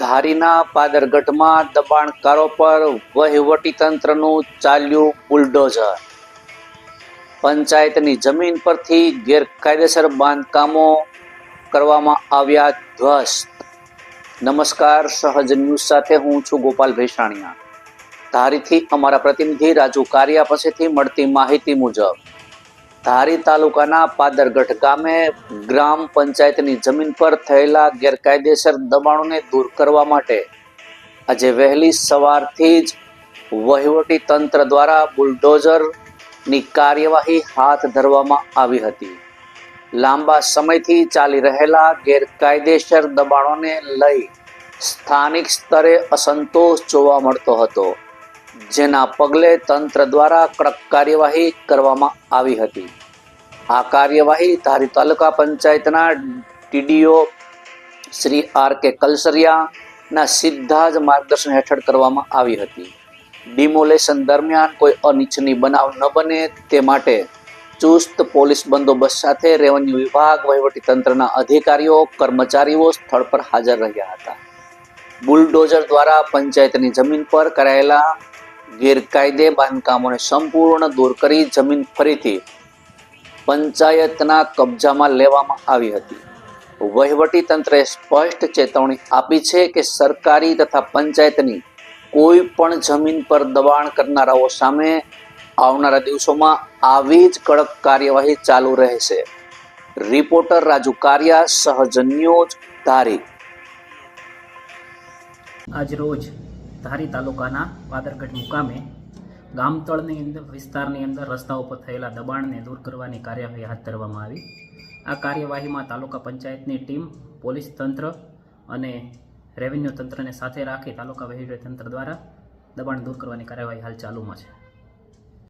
ધારીના પાદરગઢમાં દબાણકારો પર વહીવટીતંત્રનું ચાલ્યું બુલડોઝર। પંચાયતની જમીન પરથી ગેરકાયદેસર બાંધકામો કરવામાં આવ્યા ધ્વસ્ત। નમસ્કાર, સહજ ન્યૂઝ સાથે હું છું ગોપાલ ભેસાણીયા। ધારીથી અમારા પ્રતિનિધિ રાજુ કારિયા પાસેથી મળતી માહિતી મુજબ ધારી તાલુકાના પાદરગઢ ગામે ગ્રામ પંચાયતની જમીન પર થયેલા ગેરકાયદેસર દબાણોને દૂર કરવા માટે આજે વહેલી સવારથી જ વહીવટી તંત્ર દ્વારા બુલડોઝરની કાર્યવાહી હાથ ધરવામાં આવી હતી। લાંબા સમયથી ચાલી રહેલા ગેરકાયદેસર દબાણોને લઈ સ્થાનિક સ્તરે અસંતોષ જોવા મળતો હતો, જેના પગલે તંત્ર દ્વારા કડક કાર્યવાહી કરવામાં આવી હતી। આ કાર્યવાહી ધારી તાલુકા પંચાયતના ટીડીઓ શ્રી આર.કે. કલસરિયાના સીધા જ માર્ગદર્શન હેઠળ કરવામાં આવી હતી। ડિમોલેશન દરમિયાન કોઈ અનિચ્છનીય બનાવ ન બને તે માટે ચુસ્ત પોલીસ બંદોબસ્ત સાથે રેવન્યુ વિભાગ, વહીવટી તંત્રના અધિકારીઓ, કર્મચારીઓ સ્થળ પર હાજર રહ્યા હતા। બુલડોઝર દ્વારા પંચાયતની જમીન પર કરાયેલા ગેરકાયદે બાંધકામોને સંપૂર્ણ દૂર કરી જમીન ફરીથી પંચાયતના કબજામાં લેવામાં આવી હતી। વહીવટી તંત્રએ સ્પષ્ટ ચેતવણી આપી છે કે સરકારી તથા પંચાયતની કોઈ પણ જમીન પર દબાણ કરનારાઓ સામે આવનારા દિવસોમાં આવી જ કડક કાર્યવાહી ચાલુ રહેશે। રિપોર્ટર રાજુ કારિયા, સહજ ન્યૂઝ, ધારી। આજ રોજ ધારી તાલુકાના પાદરગઢ મુકામે ગામતળની અંદર વિસ્તારની અંદર રસ્તાઓ પર થયેલા દબાણને દૂર કરવાની કાર્યવાહી હાથ ધરવામાં આવી। આ કાર્યવાહીમાં તાલુકા પંચાયતની ટીમ, પોલીસ તંત્ર અને રેવન્યુ તંત્રને સાથે રાખી તાલુકા વહીવટી તંત્ર દ્વારા દબાણ દૂર કરવાની કાર્યવાહી હાલ ચાલુમાં છે।